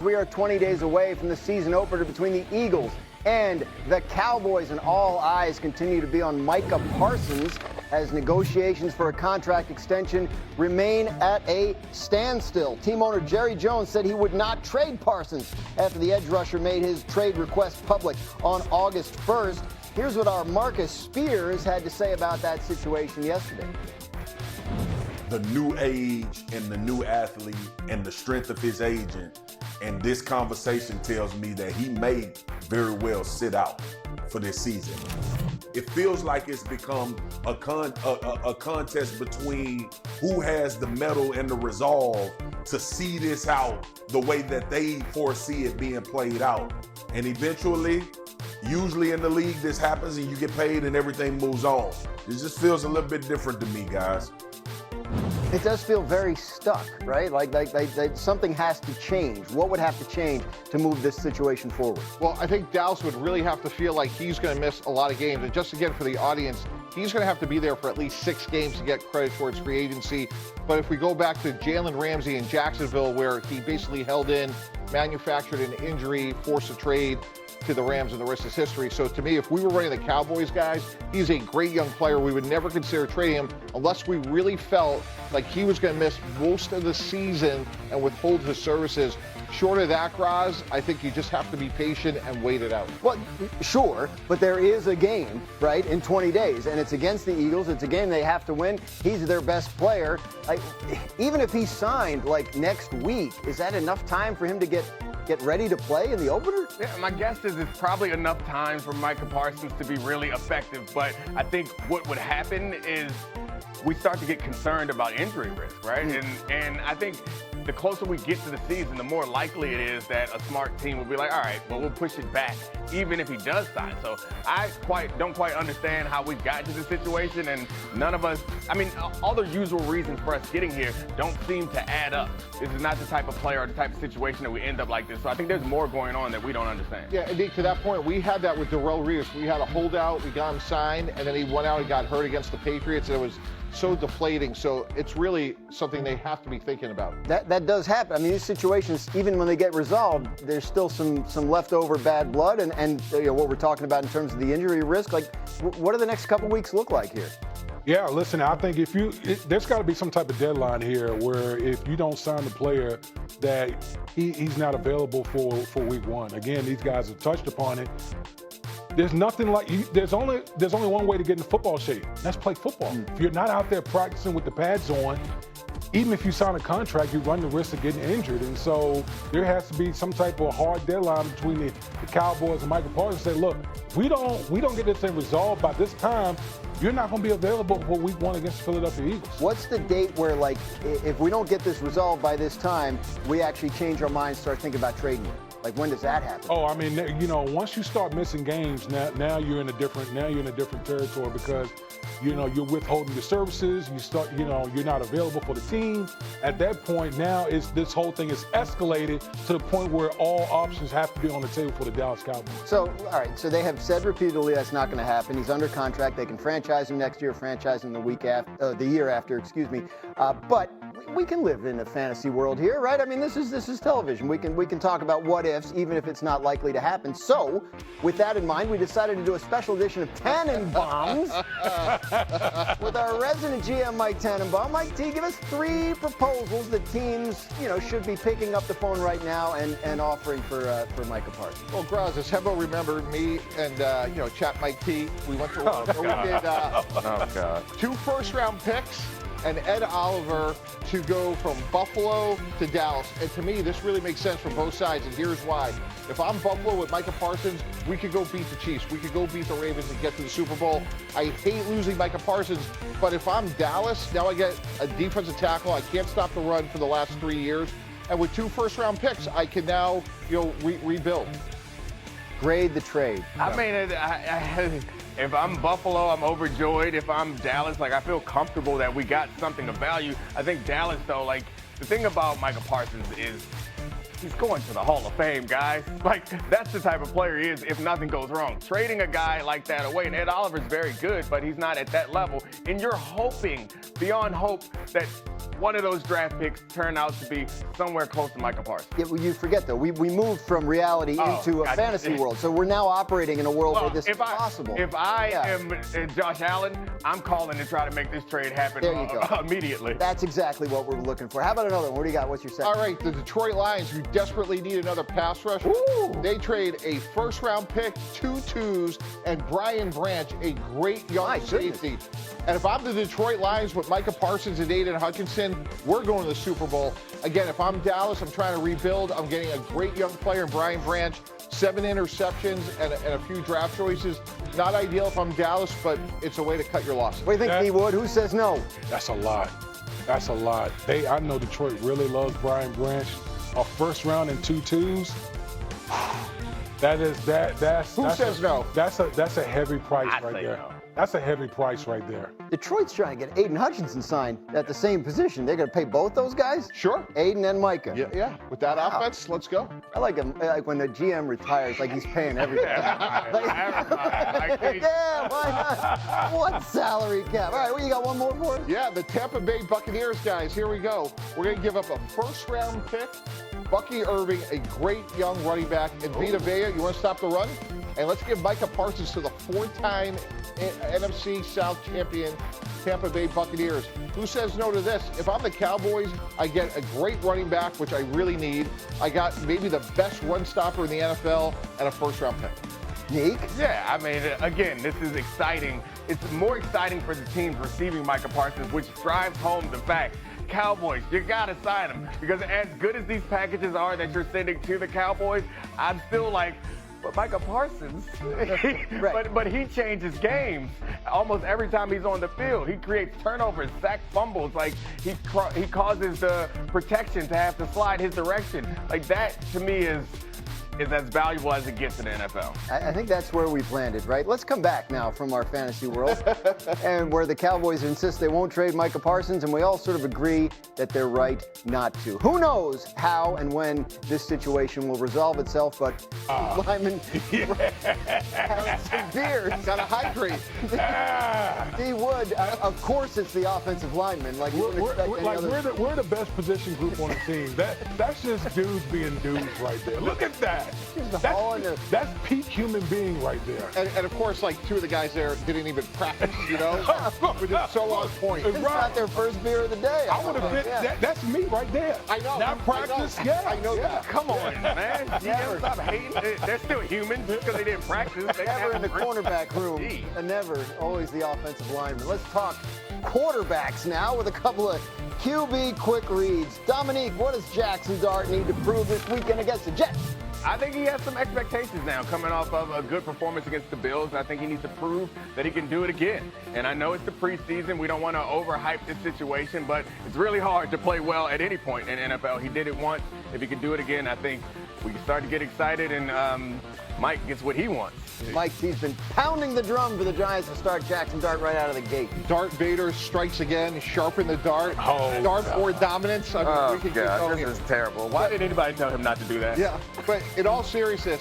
we are 20 days away from the season opener between the Eagles and the Cowboys, and all eyes continue to be on Micah Parsons as negotiations for a contract extension remain at a standstill. Team owner Jerry Jones said he would not trade Parsons after the edge rusher made his trade request public on August 1st. Here's what our Marcus Spears had to say about that situation yesterday. The new age and the new athlete and the strength of his agent, and this conversation tells me that he may very well sit out for this season. It feels like it's become a contest between who has the mettle and the resolve to see this out the way that they foresee it being played out. And eventually, usually in the league, this happens and you get paid and everything moves on. It just feels a little bit different to me, guys. It does feel very stuck, right? Like something has to change. What would have to change to move this situation forward? Well, I think Dallas would really have to feel like he's going to miss a lot of games. And just again, for the audience, he's going to have to be there for at least 6 games to get credit towards free agency. But if we go back to Jalen Ramsey in Jacksonville, where he basically held in, manufactured an injury, forced a trade to the Rams, and the rest is history. So to me, if we were running the Cowboys, guys, he's a great young player. We would never consider trading him unless we really felt like he was going to miss most of the season and withhold his services. Short of that, Graz, I think you just have to be patient and wait it out. Well, sure, but there is a game, right, in 20 days, and it's against the Eagles. It's a game they have to win. He's their best player. Like, even if he signed, like, next week, is that enough time for him to get ready to play in the opener? Yeah, my guess is it's probably enough time for Micah Parsons to be really effective, but I think what would happen is we start to get concerned about injury risk, right? And I think the closer we get to the season, the more likely it is that a smart team will be like, all right, well, we'll push it back, even if he does sign. So I don't quite understand how we got to this situation, and none of us, I mean, all the usual reasons for us getting here don't seem to add up. This is not the type of player or the type of situation that we end up like this. So I think there's more going on that we don't understand. Yeah, indeed, to that point, we had that with Darrell Reeves. We had a holdout, we got him signed, and then he went out and got hurt against the Patriots, and it was so deflating. So it's really something they have to be thinking about. That does happen. I mean, these situations, even when they get resolved, there's still some leftover bad blood, and you know, what we're talking about in terms of the injury risk. Like, what do the next couple weeks look like here? Yeah, listen, I think there's got to be some type of deadline here where if you don't sign the player, that he's not available for week 1. Again, these guys have touched upon it. There's nothing like there's only one way to get in football shape. That's play football. If you're not out there practicing with the pads on, even if you sign a contract, you run the risk of getting injured. And so there has to be some type of hard deadline between the Cowboys and Micah Parsons. Say, look, we don't get this thing resolved by this time, you're not going to be available for week 1 against the Philadelphia Eagles. What's the date where, like, if we don't get this resolved by this time, we actually change our minds, start thinking about trading it? Like, when does that happen? Oh, I mean, you know, once you start missing games, now you're in a different territory because, you know, you're withholding your services. You start, you know, you're not available for the team. At that point, now this whole thing is escalated to the point where all options have to be on the table for the Dallas Cowboys. So, all right, so they have said repeatedly that's not going to happen. He's under contract. They can franchise him next year, franchise him the year after, excuse me. But we can live in a fantasy world here, right? I mean, this is television. We can talk about what ifs, even if it's not likely to happen. So, with that in mind, we decided to do a special edition of Tannenbaums with our resident GM, Mike Tannenbaum. Mike T, give us 3 proposals that teams, you know, should be picking up the phone right now and offering for Micah Parsons. Well, Graz, as Hebo remembered, me and you know, Chat Mike T, we went to we did 2 first-round picks and Ed Oliver to go from Buffalo to Dallas. And to me, this really makes sense from both sides, and here's why. If I'm Buffalo with Micah Parsons, we could go beat the Chiefs. We could go beat the Ravens and get to the Super Bowl. I hate losing Micah Parsons, but if I'm Dallas, now I get a defensive tackle. I can't stop the run for the last 3 years. And with 2 first-round picks, I can now, you know, rebuild. Grade the trade. I mean, if I'm Buffalo, I'm overjoyed. If I'm Dallas, like, I feel comfortable that we got something of value. I think Dallas, though, like, the thing about Micah Parsons is he's going to the Hall of Fame, guys. Like, that's the type of player he is if nothing goes wrong. Trading a guy like that away, and Ed Oliver's very good, but he's not at that level. And you're hoping, beyond hope, that one of those draft picks turned out to be somewhere close to Micah Parsons. Yeah, well, you forget, though, we moved from reality into a fantasy world. So we're now operating in a world where this is possible. If I am Josh Allen, I'm calling to try to make this trade happen immediately. That's exactly what we're looking for. How about another one? What do you got? What's your second? All right, the Detroit Lions, who desperately need another pass rusher. They trade a first-round pick, 2 twos, and Brian Branch, a great young safety. And if I'm the Detroit Lions with Micah Parsons and Aiden Hutchinson, we're going to the Super Bowl. Again, if I'm Dallas, I'm trying to rebuild. I'm getting a great young player in Brian Branch, 7 interceptions and a few draft choices. Not ideal if I'm Dallas, but it's a way to cut your losses. What do you think, D. Wood? Who says no? That's a lot. That's a lot. I know Detroit really loves Brian Branch. A first round and 2 twos. Who says no? That's a heavy price I right say there. no. That's a heavy price right there. Detroit's trying to get Aiden Hutchinson signed at the same position. They're going to pay both those guys? Sure. Aiden and Micah. Yeah. With that offense, let's go. I like him. Like when the GM retires, like he's paying everything. Yeah, why not? What salary cap? All right, well, you got one more for us? Yeah, the Tampa Bay Buccaneers, guys. Here we go. We're going to give up a first-round pick. Bucky Irving, a great young running back. And Vita Vea, you want to stop the run? And let's give Micah Parsons to the 4-time NFC South champion Tampa Bay Buccaneers. Who says no to this? If I'm the Cowboys, I get a great running back, which I really need. I got maybe the best run stopper in the NFL and a first-round pick. Neek? Yeah, I mean, again, this is exciting. It's more exciting for the teams receiving Micah Parsons, which drives home the fact, Cowboys, you got to sign him. Because as good as these packages are that you're sending to the Cowboys, I'm still like, but Micah Parsons, but he changes games almost every time he's on the field. He creates turnovers, sack fumbles. Like he causes the protection to have to slide his direction. Like that to me is as valuable as it gets in the NFL. I think that's where we've landed, right? Let's come back now from our fantasy world and where the Cowboys insist they won't trade Micah Parsons, and we all sort of agree that they're right not to. Who knows how and when this situation will resolve itself, but Lyman has some beers. Got to hydrate. D. Wood, of course it's the offensive lineman. Like we're the best position group on the team. That's just dudes being dudes right there. Look at that. That's peak human being right there. And of course, like 2 of the guys there didn't even practice, you know? Which is so on point. It's not their first beer of the day. I would have been, that's me right there. I know. Not practice, I know that. Come on, man. Stop hating. They're still humans because they didn't practice. They Never in the cornerback room, and never always the offensive lineman. Let's talk quarterbacks now with a couple of QB quick reads. Dominique, what does Jackson Dart need to prove this weekend against the Jets? I think he has some expectations now coming off of a good performance against the Bills. I think he needs to prove that he can do it again. And I know it's the preseason. We don't want to overhype this situation, but it's really hard to play well at any point in NFL. He did it once. If he can do it again, I think we can start to get excited, and Mike gets what he wants. Mike T's been pounding the drum for the Giants to start Jackson Dart right out of the gate. Dart Vader strikes again, sharpen the dart. Dartboard dominance. I mean, we could keep going this is terrible. Why did anybody tell him not to do that? Yeah, but in all seriousness,